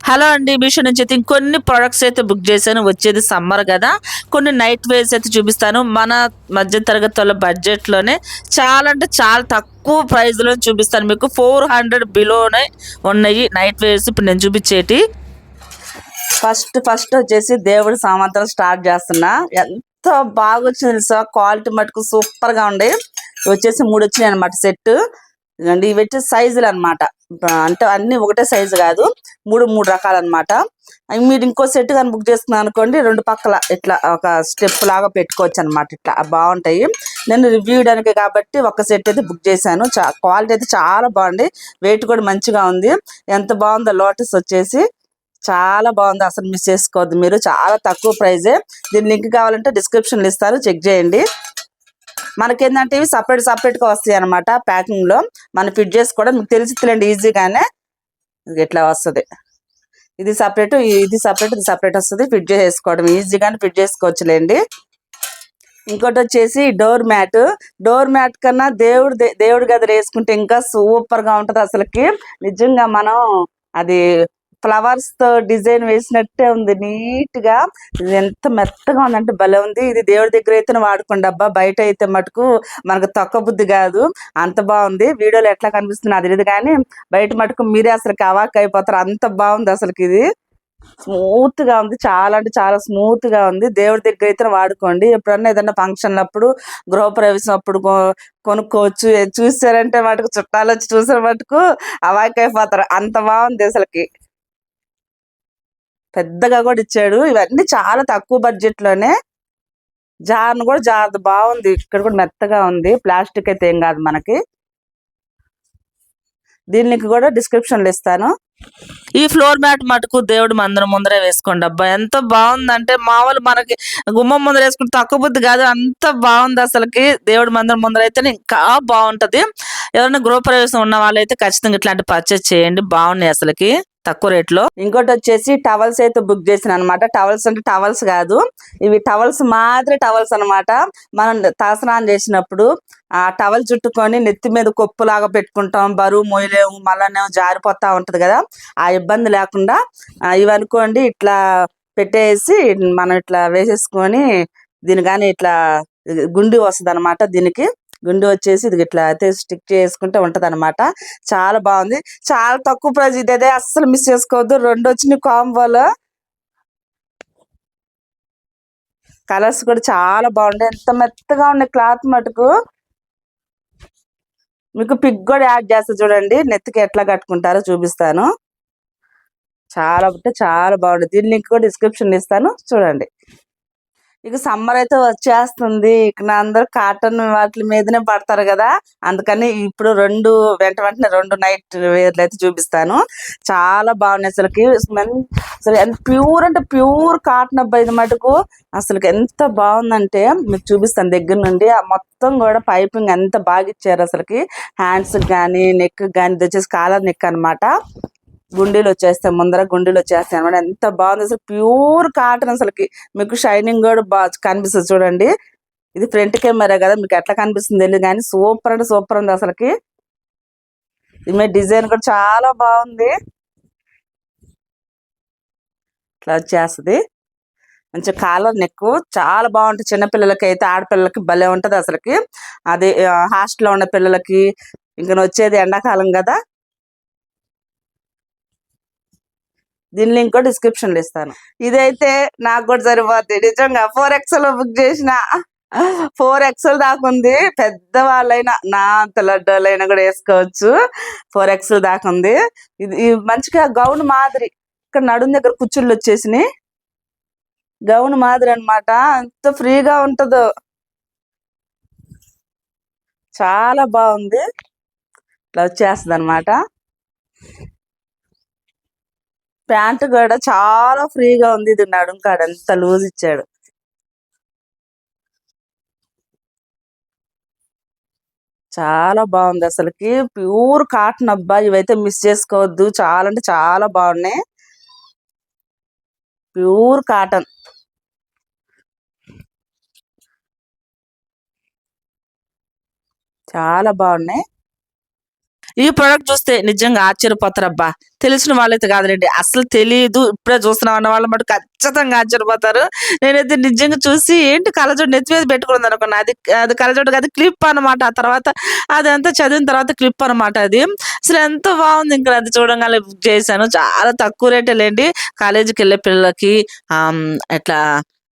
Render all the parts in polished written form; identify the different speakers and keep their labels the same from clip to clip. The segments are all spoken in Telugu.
Speaker 1: హలో అండి. మీషో నుంచి అయితే ఇంకొన్ని ప్రొడక్ట్స్ అయితే బుక్ చేశాను. వచ్చేది సమ్మర్ కదా, కొన్ని నైట్ వేర్స్ అయితే చూపిస్తాను. మన మధ్య తరగతి వాళ్ళ బడ్జెట్లోనే చాలా అంటే చాలా తక్కువ ప్రైస్లో చూపిస్తాను మీకు. 400 బిలోనే ఉన్నాయి నైట్ వేర్స్ ఇప్పుడు నేను చూపించేటి. ఫస్ట్ వచ్చేసి దేవుడి సామాన్లు స్టార్ట్ చేస్తున్నా. ఎంత బాగా వచ్చింది తెలుసా, క్వాలిటీ మటుకు సూపర్గా ఉండే. వచ్చేసి 3 వచ్చినాయి అనమాట సెట్. ఇవి వచ్చి సైజులు అనమాట, అంటే అన్ని ఒకటే సైజు కాదు, మూడు రకాలు అనమాట. మీరు ఇంకో సెట్ కానీ బుక్ చేసుకున్నాను అనుకోండి, 2 పక్కల ఇట్లా ఒక స్టెప్ లాగా పెట్టుకోవచ్చు అనమాట. ఇట్లా బాగుంటాయి. నేను రివ్యూ ఇవ్వడానికి కాబట్టి ఒక సెట్ అయితే బుక్ చేశాను. క్వాలిటీ అయితే చాలా బాగుంది, వెయిట్ కూడా మంచిగా ఉంది. ఎంత బాగుందో లోటస్ వచ్చేసి చాలా బాగుంది, అసలు మిస్ చేసుకోవద్దు మీరు. చాలా తక్కువ ప్రైజే. దీని లింక్ కావాలంటే డిస్క్రిప్షన్లో ఇస్తారు, చెక్ చేయండి. మనకేంటంటే ఇవి సపరేట్గా వస్తాయి అనమాట. ప్యాకింగ్లో మనం ఫిట్ చేసుకోవడం మీకు తెలిసిలేండి ఈజీగానే. ఇట్లా వస్తుంది, ఇది సపరేట్ ఇది సపరేట్ వస్తుంది. ఫిట్ చేసుకోవడం ఈజీగానే ఫిట్ చేసుకోవచ్చులేండి. ఇంకోటి వచ్చేసి డోర్ మ్యాట్ కన్నా దేవుడి గదిలో వేసుకుంటే ఇంకా సూపర్గా ఉంటుంది అసలుకి. నిజంగా మనం అది ఫ్లవర్స్ తో డిజైన్ వేసినట్టే ఉంది, నీట్ గా. ఎంత మెత్తగా ఉందంటే భలే ఉంది. ఇది దేవుడి దగ్గర అయితే వాడుకోండి అబ్బా, బయట అయితే మటుకు మనకు తక్కువ బుద్ధి కాదు, అంత బాగుంది. వీడియోలో ఎట్లా కనిపిస్తుంది అది లేదు కానీ బయట మటుకు మీరే అసలు అవాక్ అయిపోతారు, అంత బాగుంది అసలుకి. ఇది స్మూత్ గా ఉంది, చాలా అంటే చాలా స్మూత్ గా ఉంది. దేవుడి దగ్గర అయితే వాడుకోండి. ఎప్పుడన్నా ఏదన్నా ఫంక్షన్ అప్పుడు, గృహప్రవేశం అప్పుడు కొనుక్కోవచ్చు. చూసారంటే మటుకు చుట్టాలు వచ్చి చూసారు మటుకు అవాక్ అయిపోతారు, అంత బాగుంది అసలుకి. పెద్దగా కూడా ఇచ్చాడు. ఇవన్నీ చాలా తక్కువ బడ్జెట్ లోనే. జార్ను కూడా బాగుంది, ఇక్కడ కూడా మెత్తగా ఉంది. ప్లాస్టిక్ అయితే ఏం కాదు మనకి. దీని లింక్ కూడా డిస్క్రిప్షన్ లో ఇస్తాను. ఈ ఫ్లోర్ మ్యాట్ మటుకు దేవుడి మందిరం ముందరే వేసుకోండి అబ్బా, ఎంత బాగుందంటే మామూలు మనకి గుమ్మం ముందర వేసుకుంటే తక్కువ బుద్ధి కాదు, అంత బాగుంది అసలుకి. దేవుడి మందిరం ముందర అయితే ఇంకా బాగుంటది. ఎవరైనా గృహప్రవేశం ఉన్న వాళ్ళైతే ఖచ్చితంగా ఇట్లాంటి పర్చేస్ చేయండి, బాగున్నాయి అసలుకి తక్కువ రేట్లో. ఇంకోటి వచ్చేసి టవల్స్ అయితే బుక్ చేసిన అనమాట. టవల్స్ అంటే టవల్స్ కాదు, ఇవి టవల్స్ మాదిరి టవల్స్ అనమాట. మనం తలస్నానం చేసినప్పుడు ఆ టవల్ చుట్టుకొని నెత్తి మీద కొప్పులాగా పెట్టుకుంటాం, బరువు మోయలేము, మళ్ళానేమో జారిపోతా ఉంటది కదా, ఆ ఇబ్బంది లేకుండా ఇవి అనుకోండి ఇట్లా పెట్టేసి మనం ఇట్లా వేసేసుకొని దీని కానీ ఇట్లా గుండి వస్తుంది అనమాట. దీనికి గుండి వచ్చేసి ఇది ఇట్లా అయితే స్టిక్ చేసుకుంటే ఉంటది అనమాట. చాలా బాగుంది, చాలా తక్కువ ప్రైజ్. ఇదే అస్సలు మిస్ చేసుకోవద్దు. 2 వచ్చినాయి కాంబోలో. కలర్స్ కూడా చాలా బాగుంటాయి, ఎంత మెత్తగా ఉన్నాయి క్లాత్ మటుకు. మీకు పిక్ కూడా యాడ్ చేస్తా చూడండి, నెత్తికి ఎట్లా కట్టుకుంటారో చూపిస్తాను. చాలా అంటే చాలా బాగుంది. దీని లింక్ కూడా డిస్క్రిప్షన్ ఇస్తాను, చూడండి. ఇక సమ్మర్ అయితే వచ్చేస్తుంది, ఇక అందరూ కాటన్ వాటి మీదనే పడతారు కదా, అందుకని ఇప్పుడు వెంటనే 2 నైట్ వేర్లు అయితే చూపిస్తాను. చాలా బాగున్నాయి అసలుకి. అసలు ఎంత ప్యూర్ అంటే ప్యూర్ కాటన్ అబ్బాయి, ఇది మటుకు అసలు ఎంత బాగుందంటే మీకు చూపిస్తాను దగ్గర నుండి. ఆ మొత్తం కూడా పైపింగ్ ఎంత బాగా ఇచ్చారు అసలుకి. హ్యాండ్స్ కానీ నెక్ కానీ, ఇది వచ్చేసి కాలర్ నెక్ అనమాట. గుండీలు వచ్చేస్తాయి, ముందర గుండీలు వచ్చేస్తాయి అనమాట. ఎంత బాగుంది అసలు, ప్యూర్ కాటన్ అసలుకి. మీకు షైనింగ్ కూడా బాగా కనిపిస్తుంది చూడండి. ఇది ఫ్రంట్ కెమెరా కదా, మీకు ఎట్లా కనిపిస్తుంది తెలియదు కానీ సూపర్ అంటే సూపర్ ఉంది అసలుకి. ఇది డిజైన్ కూడా చాలా బాగుంది, ఇట్లా వచ్చేస్తుంది. మంచి కాలర్ నెక్ చాలా బాగుంటుంది. చిన్నపిల్లలకి అయితే, ఆడపిల్లలకి భలే ఉంటది అసలుకి. అది హాస్టల్లో ఉన్న పిల్లలకి, ఇంకా వచ్చేది ఎండాకాలం కదా. దీని లింక్ కూడా డిస్క్రిప్షన్ లో ఇస్తాను. ఇదైతే నాకు కూడా సరిపోద్ది నిజంగా. 4XL బుక్ చేసిన, 4XL దాకా ఉంది. పెద్దవాళ్ళైనా నా అంత లడ్డోళ్ళైనా కూడా వేసుకోవచ్చు, 4XL దాకా ఉంది. ఇది మంచిగా గౌన్ మాదిరి, ఇక్కడ నడుం దగ్గర కుచ్చుళ్ళు వచ్చేసినాయి. గౌన్ మాదిరి అనమాట, ఎంత ఫ్రీగా ఉంటుందో, చాలా బాగుంది. ఇట్లా వచ్చేస్తుంది అనమాట. ప్యాంట్ కూడా చాలా ఫ్రీగా ఉంది. ఇది నడుం కాడ ఎంత లూజ్ ఇచ్చాడు, చాలా బాగుంది అసలుకి. ప్యూర్ కాటన్ అబ్బా, ఇవైతే మిస్ చేసుకోవద్దు, చాలా అంటే చాలా బాగున్నాయి. ప్యూర్ కాటన్, చాలా బాగున్నాయి. ఈ ప్రోడక్ట్ చూస్తే నిజంగా ఆశ్చర్యపోతారబ్బా. తెలిసిన వాళ్ళైతే కాదులేండి. అసలు తెలీదు, ఇప్పుడే చూస్తున్నాం అన్న వాళ్ళు మటుకు ఖచ్చితంగా ఆశ్చర్యపోతారు. నేనైతే నిజంగా చూసి ఏంటి కళ్ళజోడు నెత్తి మీద పెట్టుకుందనుకున్నా. అది అది కళ్ళజోడు కాదు, క్లిప్ అనమాట. ఆ తర్వాత అదంతా చదివిన తర్వాత క్లిప్ అనమాట అది. అసలు ఎంత బాగుంది, ఇంకా అది చూడంగానే బుక్ చేశాను. చాలా తక్కువ రేటే లేండి. కాలేజీకెళ్ళే పిల్లలకి ఎట్లా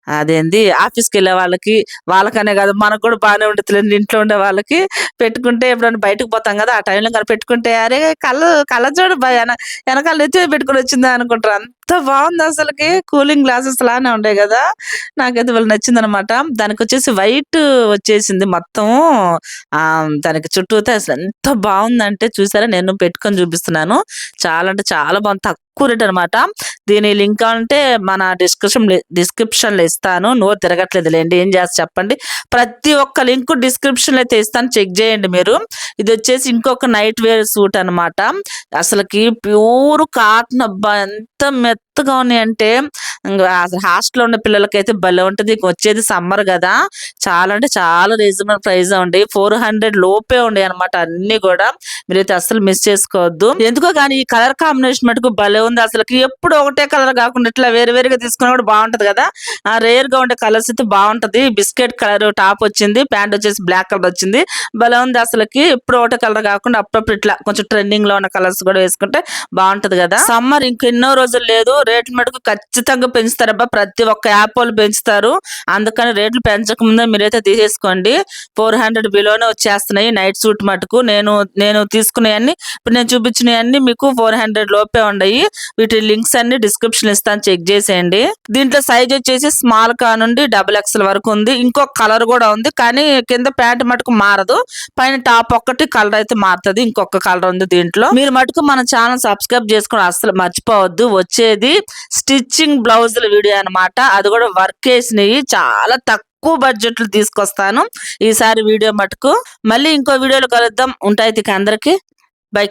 Speaker 1: అదేంది ఆఫీస్‌కెళ్ళే వాళ్ళకి, వాళ్ళకనే కాదు మనకు కూడా బానే ఉండిద్దిలేండి. ఇంట్లో ఉండే వాళ్ళకి పెట్టుకుంటే ఎప్పుడైనా బయటకు పోతాం కదా! ఆ టైంలో గాని పెట్టుకుంటే అరే! కళ్ళజోడు ఎనకాల నెత్తి మీద పెట్టుకొని వచ్చిందా అనుకుంటారు. అంత బాగుంది అసలకి. కూలింగ్ గ్లాసెస్ లానే ఉంటాయి కదా! నాకైతే భలే నచ్చిందనమాట. దానికొచ్చేసి వైట్ వచ్చేసింది మొత్తం. దానికి చుట్టూతా అసలు ఎంత బాగుందంటే చూసారా, నేను పెట్టుకొని చూపిస్తున్నాను. చాలా అంటే చాలా బాగుంది. తక్కువ రేట్ అనమాట. దీని లింక్ అంటే మన డిస్క్రిప్షన్‌లో ఇస్తాను. నోరు తిరగట్లేదులెండి. ఏం చేస్తా చెప్పండి. ప్రతి ఒక్క లింక్ డిస్క్రిప్షన్‌లో అయితే ఇస్తాను. చెక్ చేయండి మీరు. ఇదొచ్చేసి ఇంకొక నైట్ వేర్ సూట్ అనమాట. అసలకి ప్యూర్ కాటన్ అబ్బా! ఎంత మెత్తగా ఉన్నాయంటే అసలు హాస్టల్‌లో ఉన్న పిల్లలకైతే భలే ఉంటది. వచ్చేది సమ్మర్ గదా! చాలా అంటే చాలా రీజనబుల్ ప్రైస్ ఉండి 400 లోపే ఉండేయన్నమాట అన్నీ గూడా. మీరైతే అస్సలు మిస్ చేసుకోవద్దు. ఎందుకో గాని ఈ కలర్ కాంబినేషన్ మటుకు భలే ఉంది అసలకి. ఎప్పుడు ఒకటే కలర్ గాకుండా ఇట్లా వేరు వేరుగా తీసుకున్నా గూడా బావుంటది గదా! రేర్‌గా ఉండే కలర్స్ అయితే బావుంటది. బిస్కెట్ కలర్ టాప్ వచ్చింది. ప్యాంట్ వచ్చేసి బ్లాక్ కలర్ వచ్చింది. భలే ఉంది అసలకి. ఎప్పుడు ఒకటే కలర్ గాకుండా అప్పుడప్పుడు ఇట్లా కొంచెం ట్రెండింగ్‌లో ఉన్న కలర్స్ గూడా వేసుకుంటే బావుంటది గదా! సమ్మర్ ఇంకెన్నో రోజులు లేదు. రేట్లు మటుకు ఖచ్చితంగా పెంచుతారబ్బా. ప్రతి ఒక్క యాప్ వాళ్ళు పెంచుతారు. అందుకని రేట్లు పెంచక ముందే మీరైతే తీసేసుకోండి. 400 బిలోనే వచ్చేస్తున్నాయి నైట్ సూట్ మటుకు. నేను తీసుకున్నయన్నీ, ఇప్పుడు నేను చూపించినయన్నీ మీకు 400 లోపే ఉండయి. వీటి లింక్స్ అన్ని డిస్క్రిప్షన్ ఇస్తాను, చెక్ చేసేయండి. దీంట్లో సైజ్ వచ్చేసి స్మాల్ కా నుండి డబుల్ ఎక్స్ఎల్ వరకు ఉంది. ఇంకొక కలర్ కూడా ఉంది, కానీ కింద ప్యాంట్ మటుకు మారదు. పైన టాప్ ఒక్కటి కలర్ అయితే మారుతుంది. ఇంకొక కలర్ ఉంది దీంట్లో. మీరు మటుకు మన ఛానల్ సబ్స్క్రైబ్ చేసుకుని అస్సలు మర్చిపోవద్దు. వచ్చేది స్టిచ్చింగ్ బ్లౌజుల వీడియో అన్నమాట. అది కూడా వర్క్ వేసినవి, చాలా తక్కువ బడ్జెట్లు తీసుకొస్తాను ఈసారి వీడియో మటుకు. మళ్ళీ ఇంకో వీడియోలో కలుద్దాం. ఉంటాయి అందరికి. బై.